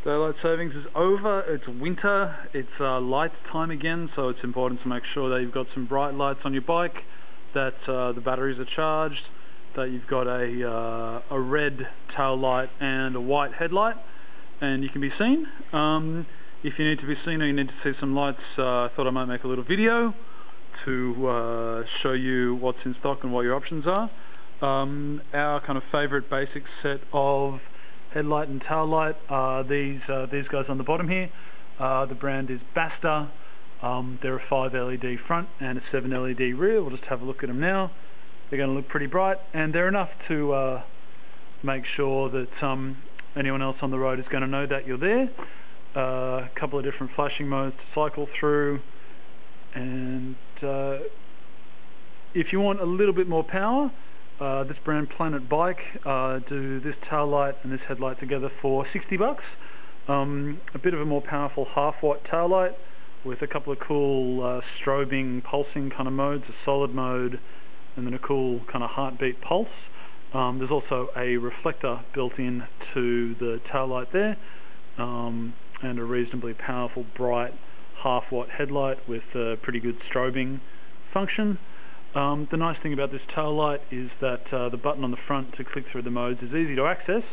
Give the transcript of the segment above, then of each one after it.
Daylight savings is over. It's winter. It's light time again, so it's important to make sure that you've got some bright lights on your bike, that the batteries are charged, that you've got a red tail light and a white headlight, and you can be seen. If you need to be seen or you need to see some lights, I thought I might make a little video to show you what's in stock and what your options are. Our kind of favourite basic set of headlight and tail light are these guys on the bottom here. The brand is Basta. They're a 5 LED front and a 7 LED rear. We'll just have a look at them now. They're going to look pretty bright, and they're enough to make sure that anyone else on the road is going to know that you're there. A couple of different flashing modes to cycle through, and if you want a little bit more power, this brand Planet Bike do this tail light and this headlight together for $60. A bit of a more powerful half-watt tail light with a couple of cool strobing, pulsing kind of modes, a solid mode, and then a cool kind of heartbeat pulse. There's also a reflector built in to the tail light there, and a reasonably powerful, bright half-watt headlight with a pretty good strobing function. The nice thing about this tail light is that the button on the front to click through the modes is easy to access,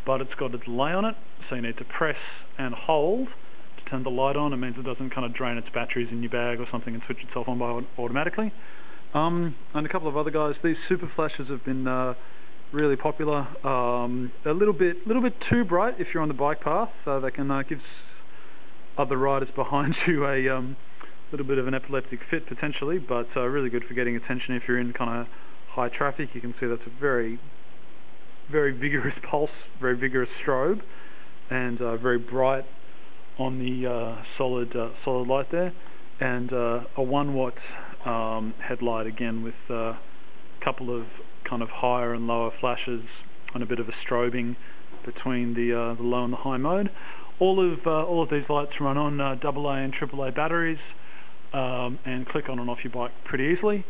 but it's got a delay on it, so you need to press and hold to turn the light on. It means it doesn't kind of drain its batteries in your bag or something and switch itself on by automatically. And a couple of other guys, these super flashes have been really popular. A little bit too bright if you're on the bike path, so they can give other riders behind you a little bit of an epileptic fit potentially, but really good for getting attention if you're in kind of high traffic. You can see that's a very vigorous pulse, very vigorous strobe, and very bright on the solid light there, and a 1 watt headlight again with a couple of kind of higher and lower flashes and a bit of a strobing between the low and the high mode. All of these lights run on AA and AAA batteries, and click on and off your bike pretty easily.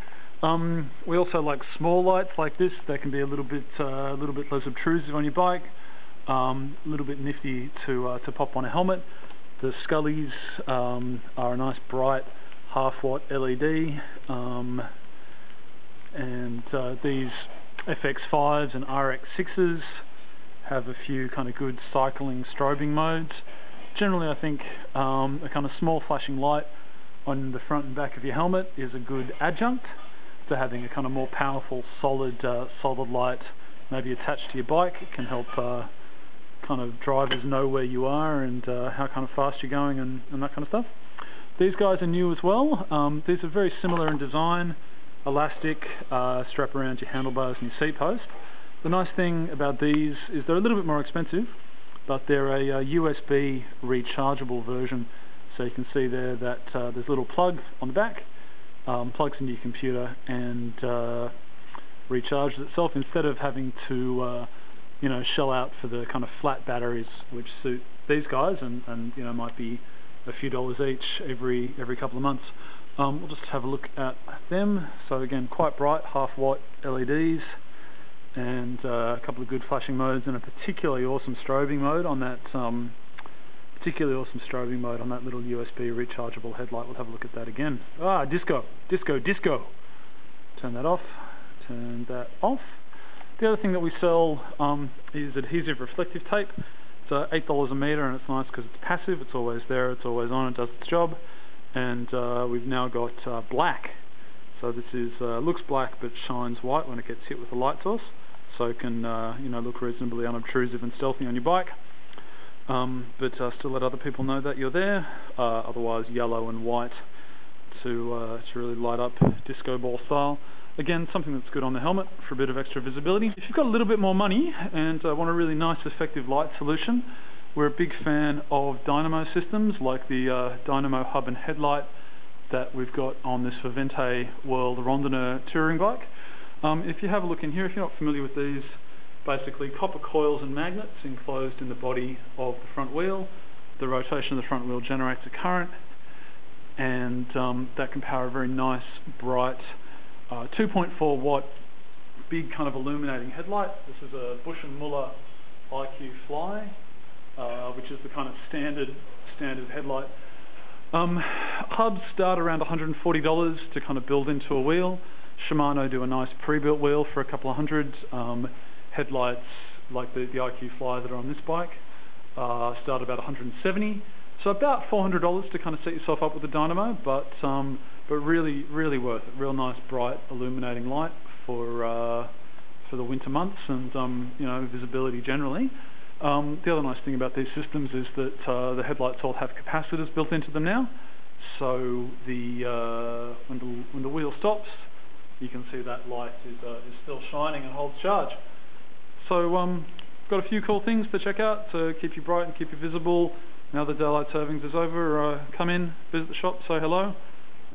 We also like small lights like this. They can be a little bit less obtrusive on your bike, a little bit nifty to pop on a helmet. The Scullies are a nice bright half-watt LED, and these FX5s and RX6s have a few kind of good cycling strobing modes. Generally, I think a kind of small flashing light on the front and back of your helmet is a good adjunct to having a kind of more powerful solid light maybe attached to your bike. It can help kind of drivers know where you are and how kind of fast you're going and that kind of stuff. These guys are new as well. These are very similar in design, elastic, strap around your handlebars and your seat post. The nice thing about these is they're a little bit more expensive, but they're a USB rechargeable version. So you can see there that there's a little plug on the back, plugs into your computer and recharges itself instead of having to shell out for the kind of flat batteries which suit these guys and might be a few dollars each every couple of months. We'll just have a look at them. So again, quite bright half-watt LEDs, and a couple of good flashing modes, and a particularly awesome strobing mode on that little USB rechargeable headlight. We'll have a look at that again. Disco. Turn that off. Turn that off. The other thing that we sell is adhesive reflective tape. It's $8 a metre, and it's nice because it's passive. It's always there. It's always on. It does its job. And we've now got black. So this is looks black but shines white when it gets hit with a light source. So it can look reasonably unobtrusive and stealthy on your bike. But still let other people know that you're there. Otherwise, yellow and white to really light up disco ball style. Again, something that's good on the helmet for a bit of extra visibility. If you've got a little bit more money and want a really nice, effective light solution, we're a big fan of dynamo systems like the Dynamo Hub and Headlight that we've got on this Vivente World Randonneur touring bike. If you have a look in here, if you're not familiar with these, basically copper coils and magnets enclosed in the body of the front wheel. The rotation of the front wheel generates a current, and that can power a very nice, bright 2.4 watt big kind of illuminating headlight. This is a Bush & Muller IQ Fly. which is the kind of standard headlight. Hubs start around $140 to kind of build into a wheel. Shimano do a nice pre-built wheel for a couple of hundred. Headlights like the IQ Fly that are on this bike start about $170. So about $400 to kind of set yourself up with a dynamo, but really worth it. Real nice, bright, illuminating light for the winter months and you know, visibility generally. The other nice thing about these systems is that the headlights all have capacitors built into them now. So when the wheel stops, you can see that light is still shining and holds charge. So got a few cool things to check out to keep you bright and keep you visible. Now the daylight savings is over, come in, visit the shop, say hello.